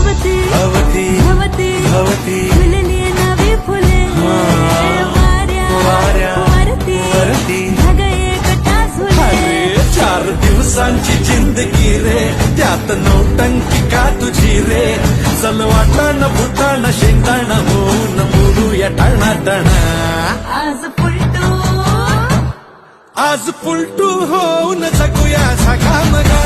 भवती भवती भवती भवती फुलली नवी फुले वाऱ्या वरती वरती ढग एकटा झुले अरे 4 दिवसांची जिंदगी रे त्यात नौटंकी का तुझी रे चल वाटाण भूताण शेंगदाण होऊन मुरूया टणा आज पुलटू होऊन जगूया सखा मगा